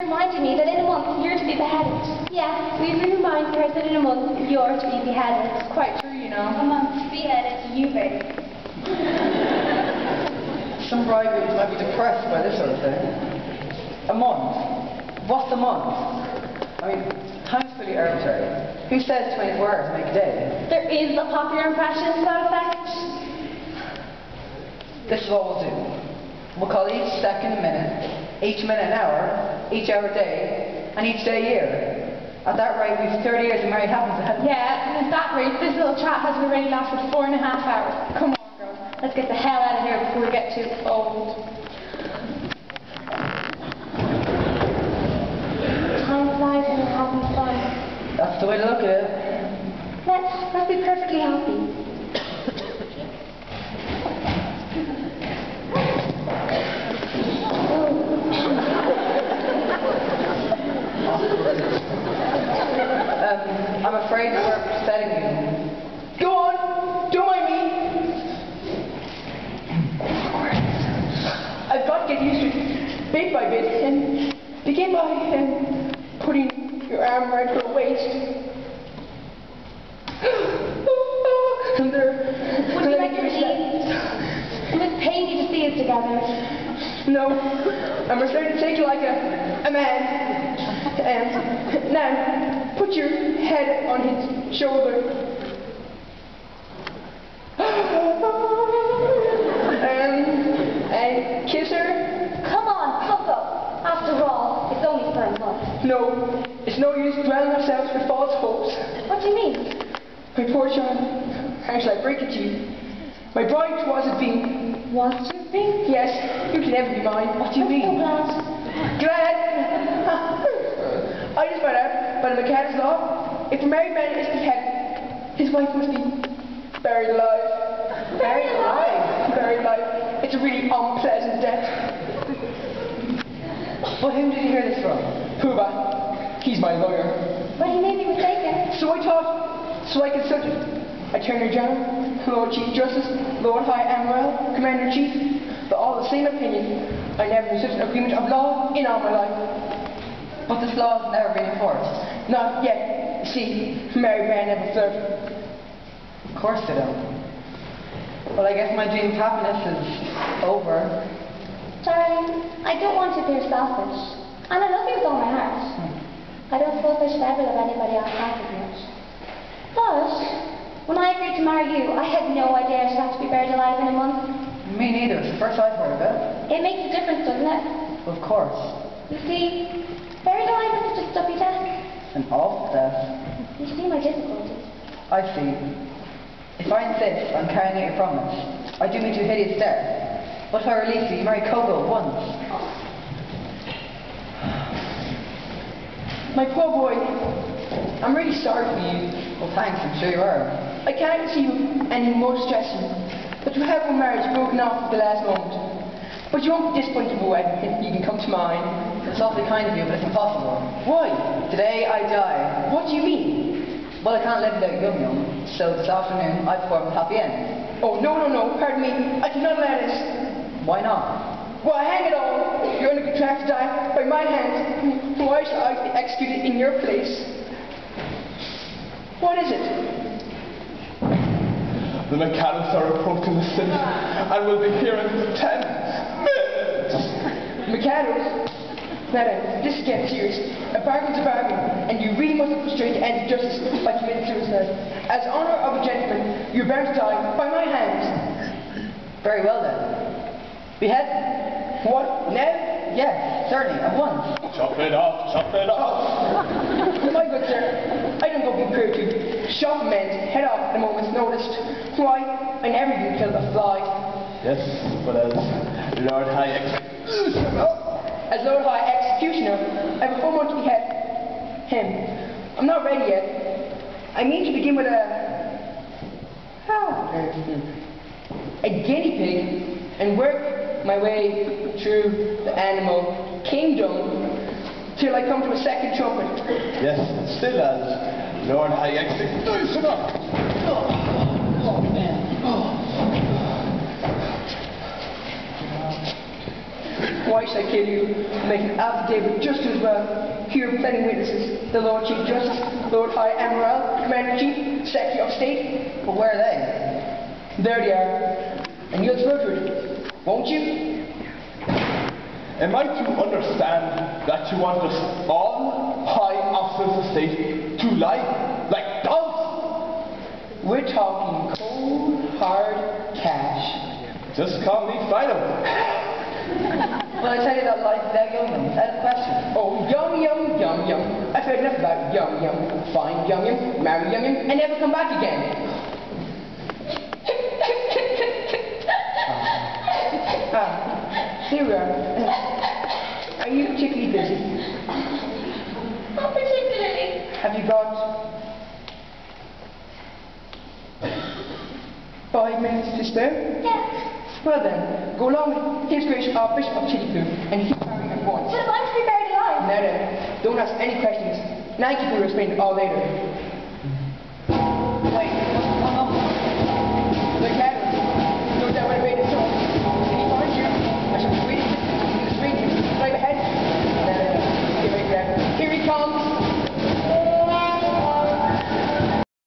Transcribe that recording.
Reminded me that in a month you're to be beheaded. Yeah, we've been reminding her that in a month you're to be beheaded. It's quite true, you know. A month beheaded, you baby. Some briberies might be depressed by this sort of thing. A month? What's a month? I mean, time's pretty arbitrary. Who says 24 hours make a day? There is a popular impression to that effect. This is what we'll do. We'll call each second a minute, each minute an hour, each hour a day, and each day a year. At that rate, we've 30 years of married happiness ahead of us. Yeah, and at that rate, this little chat has already lasted 4.5 hours. Come on, girls. Let's get the hell out of here before we get too old. Time flies when you're having fun. That's the way to look at it. Let's be perfectly happy. I'm afraid we're upsetting you. Go on! Don't mind me! I've got to get used to it, bit by bit, and begin by putting your arm around her waist. And there... Would you like to leave? It must pain you to see us together. No, I'm afraid to take you like a man. And now, put your head on his shoulder. And kiss her. Come on, Coco. After all, it's only for a month. No, it's no use drowning ourselves with false hopes. What do you mean? My poor child, how shall I break it to you? My bride was it been. Was to have been? Yes, you can never be mine. What do you mean? I'm so glad. Glad? I just found out by the Mikado's law, if a married man is beheaded, his wife must be buried alive. Buried alive? Buried alive. It's a really unpleasant death. But whom did you hear this from? Pooba. He's my lawyer. But he may be mistaken. So I thought, so I consulted Attorney General, Lord Chief Justice, Lord High Admiral, Commander-in-Chief, but all the same opinion. I never knew such an agreement of law in all my life. But this law has never been enforced. Not yet. You see, married men never flirt. Of course they don't. Well, I guess my dream of happiness is over. Darling, I don't want to appear selfish. And I love you with all my heart. I don't suppose I should ever love anybody else half as much. But when I agreed to marry you, I had no idea I should have to be buried alive in a month. Me neither. It's the first I've heard of it. It makes a difference, doesn't it? Of course. You see, buried alive isn't just stubby death. An awful death. You see my difficulties. I see. If I insist on carrying out your promise, I do mean to a hideous death. But if I release you, you marry Kogo at once. My poor boy, I'm really sorry for you. Well, thanks, I'm sure you are. I can't see you any more stressing, but you have your marriage broken off at the last moment. But you won't be disappointed when you can come to mine. It's awfully kind of you, but it's impossible. Why? Today I die. What do you mean? Well, I can't live without Yum-Yum, so this afternoon I perform the happy end. Oh, no, pardon me. I cannot allow this. Why not? Well, hang it all. You're only contracted to die by my hands. Why should I be executed in your place? What is it? The Mikados are approaching the city and will be here in 10 minutes. Mikados? Now then, this is getting serious. A bargain's a bargain, and you really must put straight to end justice by committing suicide. As honour of a gentleman, you're bound to die by my hands. Very well then. Behead? What? Now? Yes, certainly, at once. Chop it off, chop it off. My good sir, I don't go be cruel to chop men's head off at a moment's notice. Why? I never even killed a fly. Yes, but as Lord High Executioner. As Lord High Executioner, I have a full month to behead him. I'm not ready yet. I mean to begin with a guinea pig and work my way through the animal kingdom till I come to a second trumpet. Yes, still as Lord High Executioner. Oh man. Why should I kill you? Make an affidavit just as well. Here are plenty witnesses. The Lord Chief Justice, Lord High Admiral, Commander-in-Chief, Secretary of State. But where are they? There they are. And you'll swear to it, won't you? Am I to understand that you want us all high officers of state to lie like dogs? We're talking cold, hard cash. Just call me Fido. Well, I tell you that life without young yum. Is that a question? Oh, yum yum, yum yum. I've heard enough about yum yum. Find yum yum, marry yum yum, and never come back again. Here we are. Are you particularly busy? Not particularly. Have you got 5 minutes to spare? Yes. Well then, go along with his grace Bishop of Chittypoo and keep carrying your points. But if I'm to be buried alive. Now then, don't ask any questions. And I keep you explaining all later.